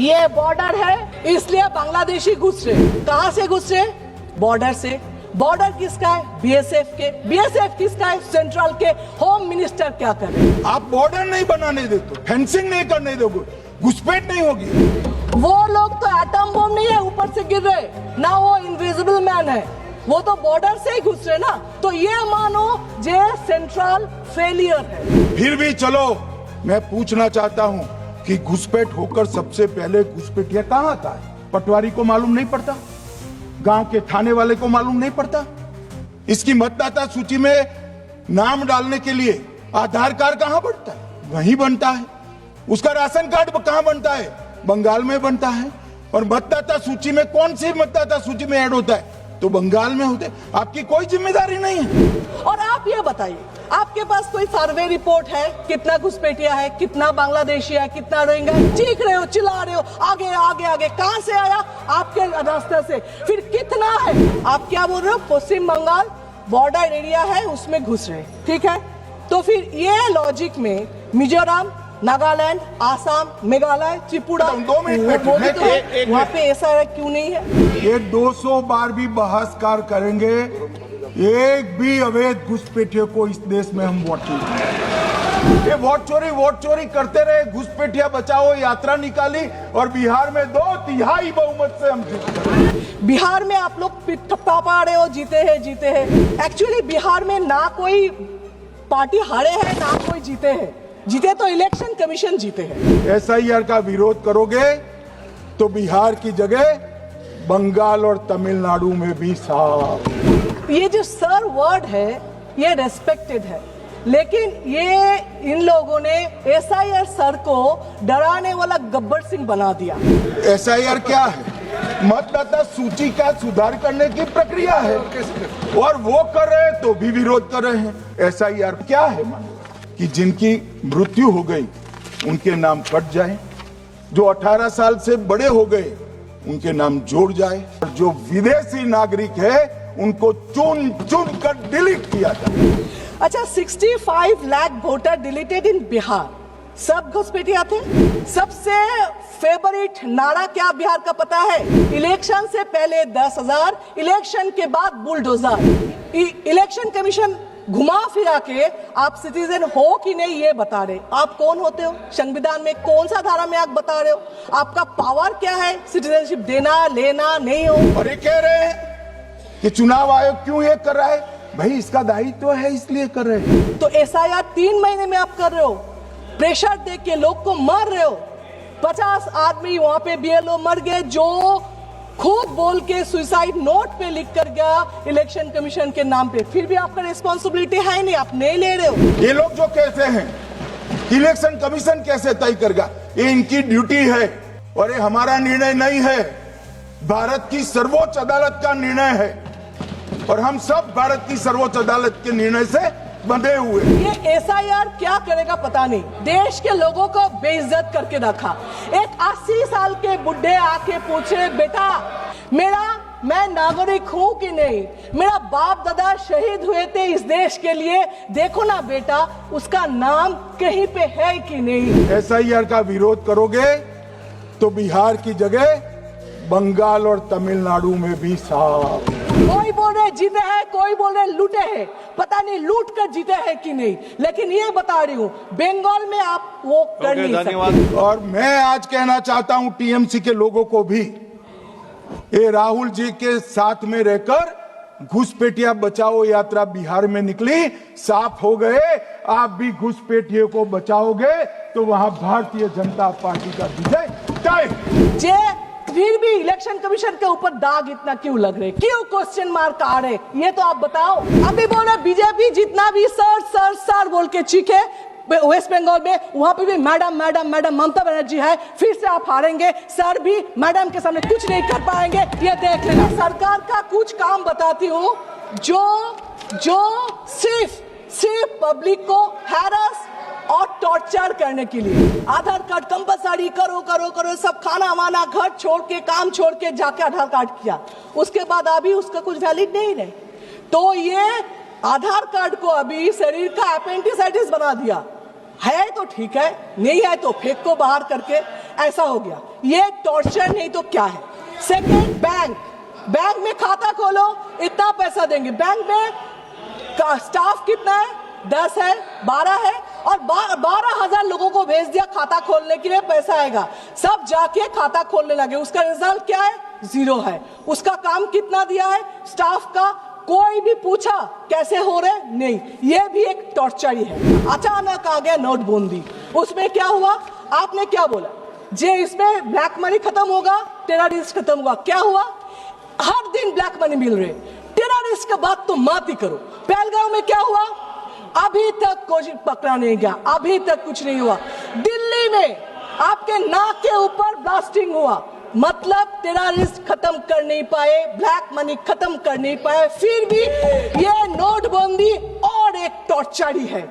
ये बॉर्डर है इसलिए बांग्लादेशी घुस रहे। कहां से घुस रहे? बॉर्डर से। बॉर्डर किसका है? बीएसएफ के। बीएसएफ किसका है? सेंट्रल के। होम मिनिस्टर क्या कर रहे? आप बॉर्डर नहीं बनाने देते, फेंसिंग नहीं करने दोगे, घुसपैठ नहीं होगी। वो लोग तो एटम बम नहीं है ऊपर से गिर रहे ना, वो इनविजिबल मैन है, वो तो बॉर्डर से ही घुस रहे ना। तो ये मानो जे सेंट्रल फेलियर है। फिर भी चलो, मैं पूछना चाहता हूँ कि घुसपैठ होकर सबसे पहले घुसपैठिया कहाँ आता है? पटवारी को मालूम नहीं पड़ता? गांव के थाने वाले को मालूम नहीं पड़ता? इसकी मतदाता सूची में नाम डालने के लिए आधार कार्ड कहाँ बनता है? वहीं बनता है। उसका राशन कार्ड कहाँ बनता है? बंगाल में बनता है। और मतदाता सूची में कौन सी मतदाता सूची में ऐड होता है? तो बंगाल में होते। आपकी कोई जिम्मेदारी नहीं है। और आप ये बताइए, आपके पास कोई सर्वे रिपोर्ट है कितना घुसपैठिया है, कितना बांग्लादेशी है, कितना रोहिंग्या? चीख रहे हो, चिल्ला रहे हो, आगे आगे आगे। कहां से आया? आपके रास्ते से। फिर कितना है? आप क्या बोल रहे हो? पश्चिम बंगाल बॉर्डर एरिया है उसमें घुस रहे, ठीक है। तो फिर ये लॉजिक में मिजोरम, नागालैंड, आसाम, मेघालय, त्रिपुरा, 2 मिनट वहाँ पे ऐसा क्यों नहीं है? ये 200 बार भी बहसकार करेंगे, एक भी अवैध घुसपैठियों को इस देश में हम वोट नहीं। ये वोट चोरी करते रहे। घुसपैठिया बचाओ यात्रा निकाली और बिहार में 2/3 बहुमत से हम जीते। बिहार में आप लोग पा रहे हो जीते हैं। एक्चुअली बिहार में ना कोई पार्टी हारे है ना कोई जीते हैं। जीते तो इलेक्शन कमीशन जीते हैं। एसआईआर का विरोध करोगे तो बिहार की जगह बंगाल और तमिलनाडु में भी साफ। ये जो सर वर्ड है ये रेस्पेक्टेड है, लेकिन ये इन लोगों ने एसआईआर सर को डराने वाला गब्बर सिंह बना दिया। एसआईआर क्या है? मतदाता सूची का सुधार करने की प्रक्रिया है और वो कर रहे हैं तो भी विरोध कर रहे हैं। एसआईआर क्या है? कि जिनकी मृत्यु हो गई उनके नाम कट जाए, जो 18 साल से बड़े हो गए उनके नाम जोड़ जाए, और जो विदेशी नागरिक है उनको चुन कर डिलीट किया जाए। अच्छा, 65 लाख वोटर डिलीटेड इन बिहार। सब घुसपैठिया थे। सबसे फेवरेट नारा क्या बिहार का पता है? इलेक्शन से पहले 10,000, इलेक्शन के बाद बुलडोजर। इलेक्शन कमीशन घुमा फिरा के आप सिटीजन हो कि नहीं ये बता रहे। आप कौन होते हो? संविधान में कौन सा धारा में आप बता रहे हो? आपका पावर क्या है? सिटीजनशिप देना लेना नहीं हो। और ये कह रहे हैं कि चुनाव आयोग क्यों ये कर रहा है? भाई इसका दायित्व है इसलिए कर रहे हैं। तो एसआईआर 3 महीने में आप कर रहे हो, प्रेशर दे के लोग को मार रहे हो। 50 आदमी वहां पे बीएलओ मर गए जो खुद बोल के सुसाइड नोट पे लिख कर गया इलेक्शन कमीशन के नाम पे। फिर भी आपका रिस्पॉन्सिबिलिटी है नहीं, आप नहीं ले रहे हो। ये लोग जो कहते हैं इलेक्शन कमीशन कैसे तय करेगा, ये इनकी ड्यूटी है और ये हमारा निर्णय नहीं है, भारत की सर्वोच्च अदालत का निर्णय है और हम सब भारत की सर्वोच्च अदालत के निर्णय से बंधे हुए। ये एसआईआर क्या करेगा पता नहीं, देश के लोगों को बेइज्जत करके रखा। एक 80 साल के बुढ़े आके पूछे, बेटा मैं नागरिक हूं कि नहीं? मेरा बाप दादा शहीद हुए थे इस देश के लिए, देखो ना बेटा उसका नाम कहीं पे है कि नहीं? एसआईआर का विरोध करोगे तो बिहार की जगह बंगाल और तमिलनाडु में भी साफ। कोई बोल रहे जीते हैं, कोई बोल रहे लूटे हैं। पता नहीं लूट कर जीते हैं कि नहीं, लेकिन ये बता रही हूँ बंगाल में आप वो कर नहीं सकते। और मैं आज कहना चाहता हूँ टीएमसी के लोगों को भी, ये राहुल जी के साथ में रहकर घुसपैठिया बचाओ यात्रा बिहार में निकली, साफ हो गए। आप भी घुसपैठियों को बचाओगे तो वहां भारतीय जनता पार्टी का विजय तय। फिर भी इलेक्शन कमीशन के ऊपर दाग इतना क्यों लग रहे? क्यों क्वेश्चन मार्क आ रहे? ये तो आप बताओ। अभी बोले बीजेपी जितना भी सर बोल के चीखे वेस्ट बंगाल में, वहां पे भी मैडम ममता बनर्जी है। फिर से आप हारेंगे, सर भी मैडम के सामने कुछ नहीं कर पाएंगे, ये देख लेना। सरकार का कुछ काम बताती हूँ जो सिर्फ पब्लिक को हैरस और टॉर्चर करने के लिए। आधार कार्ड कंपलसरी करो, सब खाना वाना घर छोड़ के काम छोड़ के जाके आधार कार्ड किया, उसके बाद अभी उसका कुछ वैलिड नहीं रहे। तो ये आधार कार्ड को अभी शरीर का अपेंडिसाइटिस बना दिया है। तो ठीक है, नहीं है तो फेंक को बाहर करके, ऐसा हो गया। ये टॉर्चर नहीं तो क्या है। सेकंड, बैंक में खाता खोलो, इतना पैसा देंगे। बैंक में का स्टाफ कितना है? 10 है, 12 है, और 12,000 लोगों को भेज दिया खाता खोलने के लिए, पैसा आएगा। सब जाके खाता खोलने लगे, उसका रिजल्ट क्या है? 0 है। उसका काम कितना दिया है स्टाफ का? कोई भी पूछा कैसे हो रहे? नहीं। ये भी एक टॉर्चर ही है। अचानक आ गया नोटबंदी, उसमें क्या हुआ? आपने क्या बोला? जे इसमें ब्लैक मनी खत्म होगा, टेररिस्ट खत्म होगा। क्या हुआ? हर दिन ब्लैक मनी मिल रहे। टेररिस्ट का बात तो मत ही करो। पहलगाम में क्या हुआ? अभी तक कोई पकड़ा नहीं गया, अभी तक कुछ नहीं हुआ। दिल्ली में आपके नाक के ऊपर ब्लास्टिंग हुआ, मतलब टेररिस्ट खत्म कर नहीं पाए, ब्लैक मनी खत्म कर नहीं पाए। फिर भी ये नोटबंदी और एक टॉर्चर ही है।